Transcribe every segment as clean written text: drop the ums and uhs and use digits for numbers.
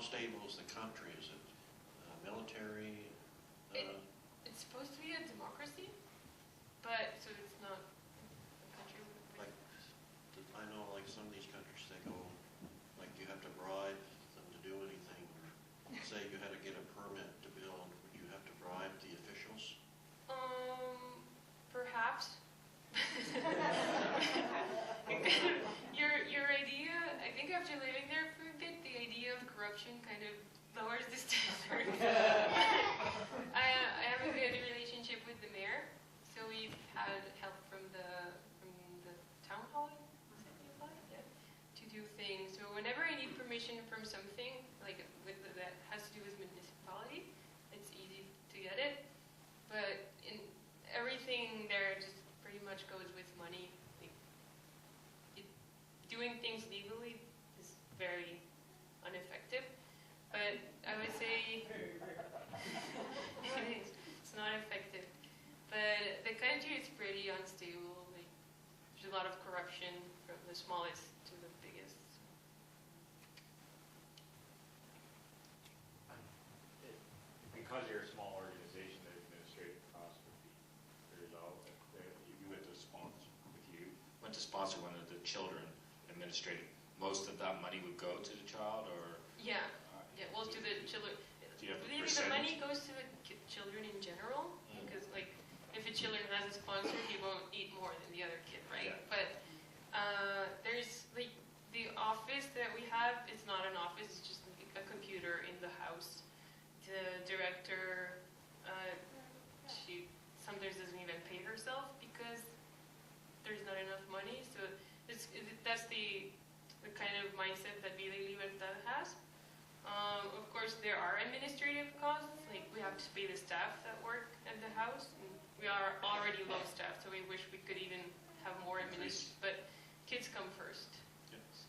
stable is the country? Is it military? It's supposed to be a democracy, but so it's not a country. Like, I know like some of these countries, they go, like you have to bribe them to do anything. Or say you had to get a permit to build, would you have to bribe the officials? Perhaps. Your idea, I think after living there for a bit, the idea of corruption kind of lowers the standards. I have a good relationship with the mayor, so we've had help from the town hall, yeah, to do things. So whenever I need permission from something like that has to do with municipality, it's easy to get it. But in everything there just pretty much goes with money. Doing things legally is very ineffective, but I would say it's not effective. But the country is pretty unstable. Like, there's a lot of corruption from the smallest to the biggest. Because you're a small organization, the administrative costs would be very low. If you went to sponsor one of the children administrating, most of that money would go to the child, or? Yeah, well, to the children. Do you have a Believe me, the money goes to the children in general, because like, if a children has a sponsor, he won't eat more than the other kid, right? Yeah. But there's like, the office that we have, it's not an office, it's just like a computer in the house. The director, she sometimes doesn't even pay herself because there's not enough money. So that's the kind of mindset that Vida Libertad has. Of course, there are administrative costs. Like, we have to pay the staff that work at the house. And we are already low staff, so we wish we could even have more administration. But kids come first. Yep. So,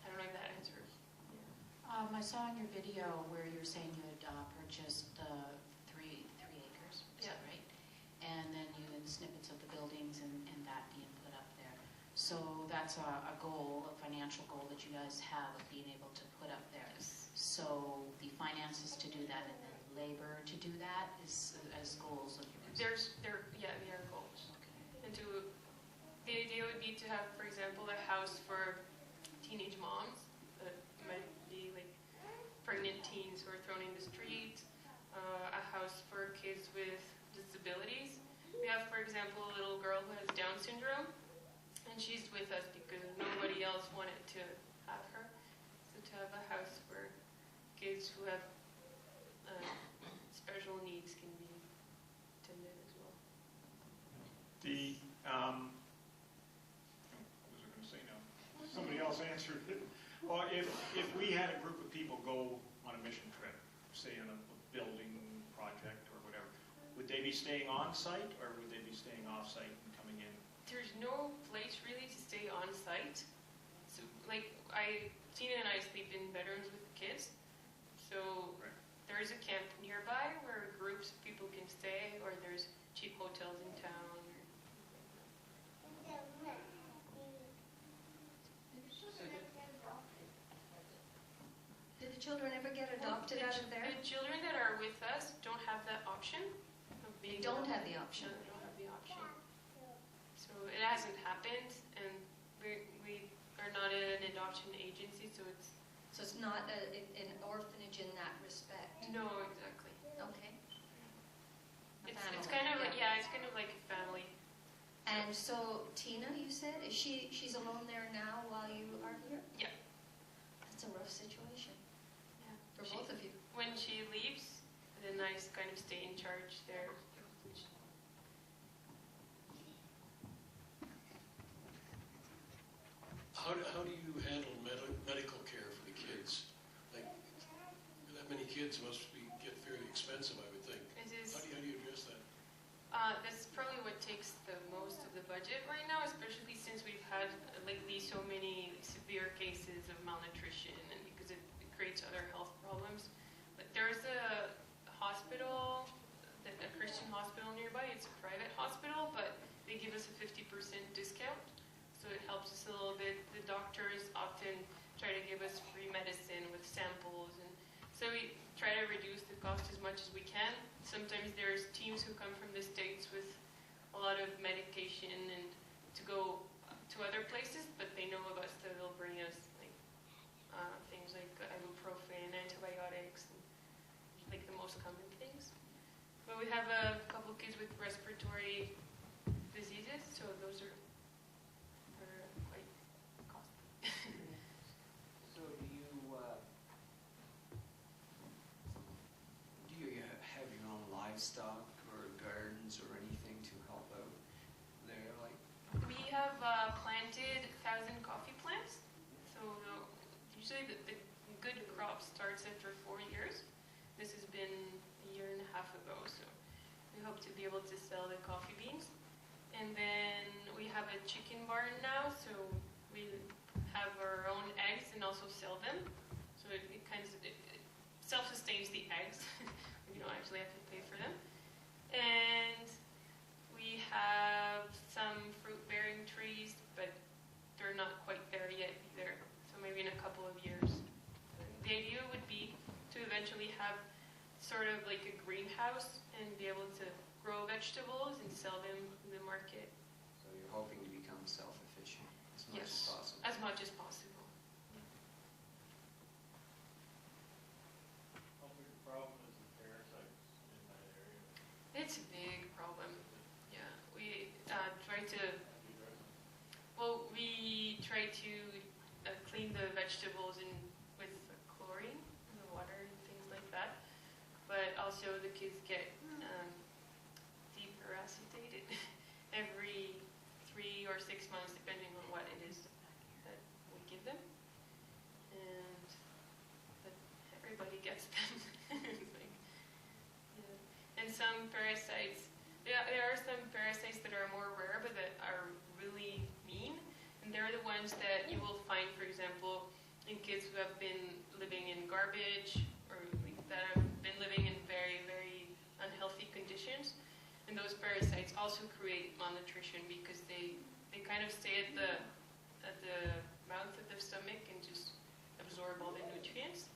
I don't know if that answers. I saw in your video where you were saying you had purchased 3 acres, is that right? And then you had snippets of the buildings and that being put up there. So that's a goal, a financial goal that you guys have of being able to put up there. So the finances to do that and then labor to do that is as goals of yours? There are goals. Okay. And the idea would be to have, for example, a house for teenage moms that might be like pregnant teens who are thrown in the street, a house for kids with disabilities. We have, for example, a little girl who has Down syndrome, and she's with us because nobody else wanted to have her. So to have a house for kids who have special needs can be tended as well. What was I going to say now? Somebody else answered it. Well, if we had a group of people go on a mission trip, say on a building project or whatever, would they be staying on site or would they be staying off site and coming in? There's no place really to stay on site. So, like, Tina and I sleep in bedrooms with the kids. So Right. there is a camp nearby where groups of people can stay, or there's cheap hotels in town. Did the children ever get adopted out of there? The children that are with us don't have that option of being. They don't have the option. No, they don't have the option. So it hasn't happened, and we are not an adoption agency, so it's. So it's not an orphanage in that respect? No, exactly. Okay. It's kind of like, yeah, it's kind of like a family. And so Tina, you said, she's alone there now while you are here? Yeah. That's a rough situation Yeah. for both of you. When she leaves, then I kind of stay in charge there. How do you handle medical care for the kids? Like, that many kids must get fairly expensive, I would think. It is. How do you address that? That's probably what takes the most of the budget right now, especially since we've had lately so many severe cases of malnutrition, and because it creates other health problems. But there's a hospital, a Christian hospital nearby. It's a private hospital, but they give us a 50% discount, so it helps us a little bit. The doctors often try to give us free medicine with samples most common things. But we have a couple kids with respiratory diseases, so those are quite costly. So do you have your own livestock or gardens or anything to help out there? Like, We have planted 1,000 coffee plants, so usually the good crop starts after 4 years. This has been a year and a half ago, so we hope to be able to sell the coffee beans. And then we have a chicken barn now, so we have our own eggs and also sell them. So it self-sustains the eggs. We don't actually have to pay for them. And we have some fruit-bearing trees, but they're not quite there yet either. So maybe in a couple of years. The idea would be to eventually have sort of like a greenhouse and be able to grow vegetables and sell them in the market. so you're hoping to become self-efficient as much as possible? As much as possible. How big a problem is the parasites in that area? It's a big problem. Yeah, we try to, Have you addressed it? well, we try to clean the vegetables with chlorine in the water and things like that. But also the kids get deperacitated every 3 or 6 months, depending on what it is that we give them. But everybody gets them. It's like, yeah. And some parasites, there are some parasites that are more rare, but that are really mean. And they're the ones that you will find, for example, in kids who have been living in garbage or that have been living in very, very unhealthy conditions. And those parasites also create malnutrition because they kind of stay at the mouth of the stomach and just absorb all the nutrients.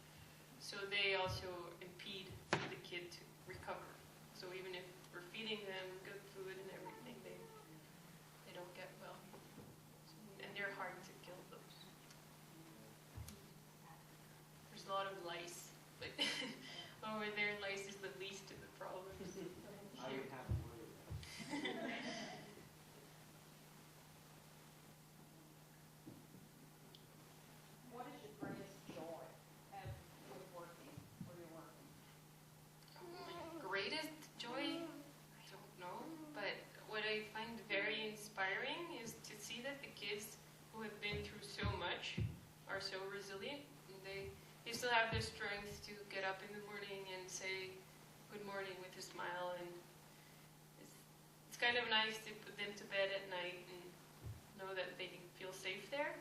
So they also impede the kid to recover. So even if we're feeding them good food and everything, they don't get well. And they're hard to kill, those. There's a lot of lice, but over there, lice is the least of the problems. I would have to worry about it. What is your greatest joy with working, where you're working? My greatest joy, I don't know, but what I find very inspiring is to see that the kids who have been through so much are so resilient. And they still have the strength to get up in the morning and say good morning with a smile. And it's kind of nice to put them to bed at night and know that they feel safe there.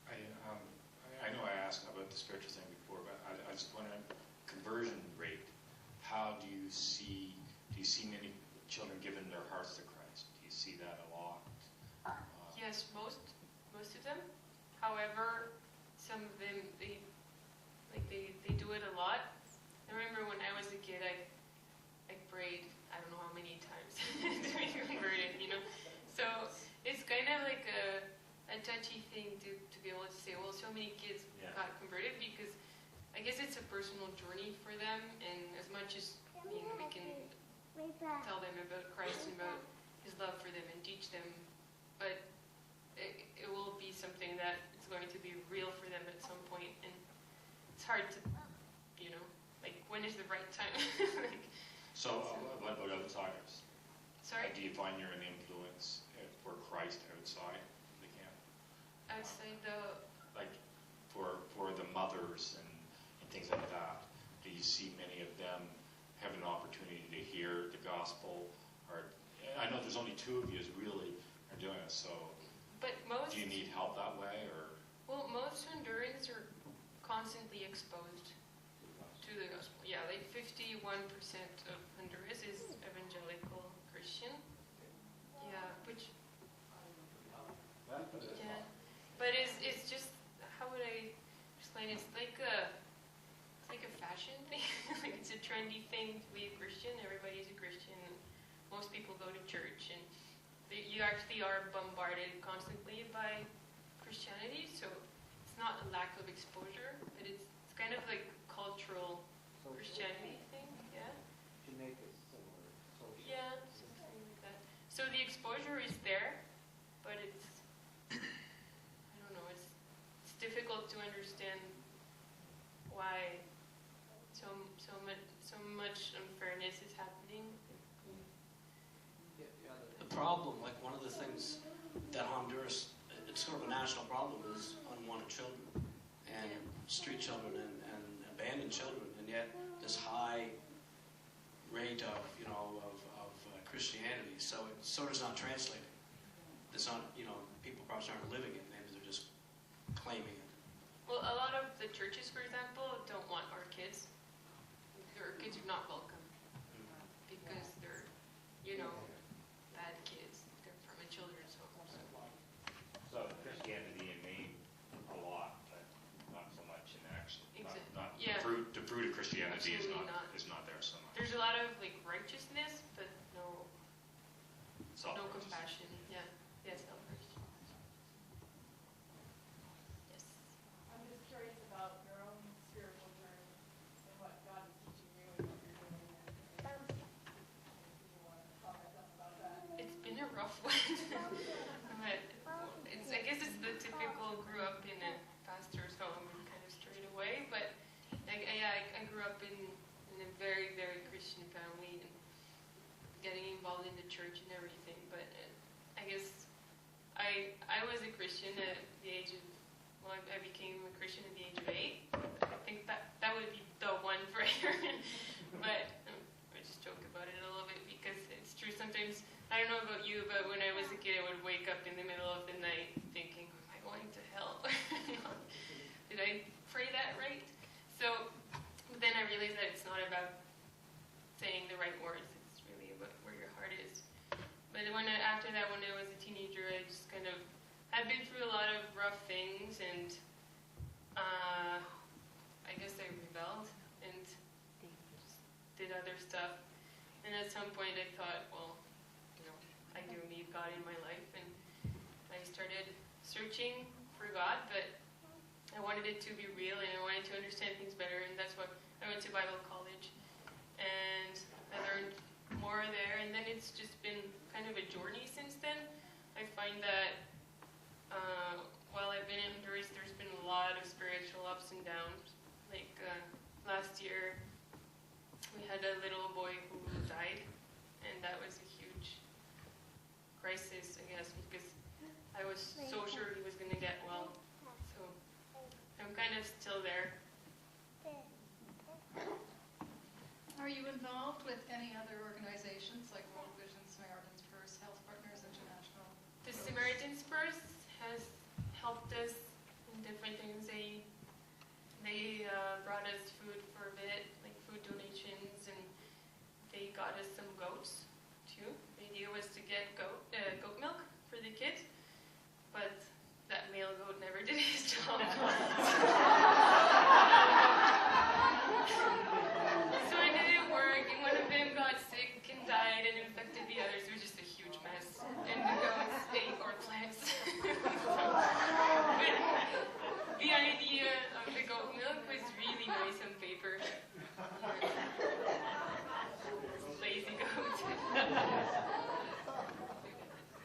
I know I asked about the spiritual thing before, but I just wonder, conversion rate, how do you see many children giving their hearts to Christ? Do you see that a lot? Yes, most of them. However, some of them, they do it a lot. I remember when I was a kid, I prayed, I don't know how many times to be converted, you know? So it's kind of like a touchy thing to be able to say, well, so many kids got converted, because I guess it's a personal journey for them, and as much as we can tell them about Christ and about His love for them and teach them, but it will be something that is going to be real for them at some point, and it's hard to, you know, like, when is the right time? Like, So what about outsiders? sorry? Do you find you're an influence for Christ outside the camp? Outside the, Like for the mothers and things like that? Do you see many of them have an opportunity to hear the gospel? Or I know there's only 2 of you really are doing it, so but most, do you need help that way, or? well, most Hondurans are constantly exposed to the gospel. Yeah, like 51% of Honduras is evangelical Christian. Yeah, which, yeah, but it's just, how would I explain? It's like a fashion thing. Like, it's a trendy thing to be a Christian. Everybody's a Christian. Most people go to church, and you actually are bombarded constantly by Christianity. So it's not a lack of exposure, but it's kind of like multicultural Christianity thing, yeah? Jamaica's similar social. Yeah, something like that. So the exposure is there, but it's, I don't know, it's difficult to understand why so much unfairness is happening. The problem, like one of the things that Honduras, it's sort of a national problem, is unwanted children and street children and abandoned children, and yet this high rate of Christianity, so it sort of is not translating. It's not, people probably aren't living it, maybe they're just claiming it. Well, a lot of the churches, for example, don't want our kids. Their kids are not welcome because they're, bad kids. They're from a children's home. So Christianity in name a lot, but not so much in action. Not Yeah. The fruit of Christianity is Absolutely not not. is not there so much. There's a lot of righteousness, but no Self-righteous. compassion. Yeah. Yes, self-righteous. Yes. I'm just curious about your own spiritual journey and what God is teaching you and what you're doing. And if you want to comment about that. It's been a rough one. But I guess it's the typical grew up in a pastor's home and kind of straight away. But I grew up in a very, very Christian family and getting involved in the church and everything. But I guess I was a Christian at the age of, I became a Christian at the age of 8. I think that would be the one for everyone. But I just joke about it a little bit because it's true. Sometimes, I don't know about you, but when I was a kid, I would wake up in the middle of the night thinking, am I going to hell? Did I pray that right? So then I realized that it's not about saying the right words. It's really about where your heart is. But after that, when I was a teenager, I just kind of had been through a lot of rough things, and I guess I rebelled and just did other stuff. And at some point, I thought, well, I do need God in my life, and I started searching for God, but I wanted it to be real, and I wanted to understand things better, and that's what I went to Bible college, and I learned more there, and then it's just been kind of a journey since then. I find that while I've been in Honduras, there's been a lot of spiritual ups and downs. Like last year, we had a little boy who died, and that was a huge crisis, I guess, because I was so sure he was going to get well. So I'm kind of still there. Are you involved with any other organizations like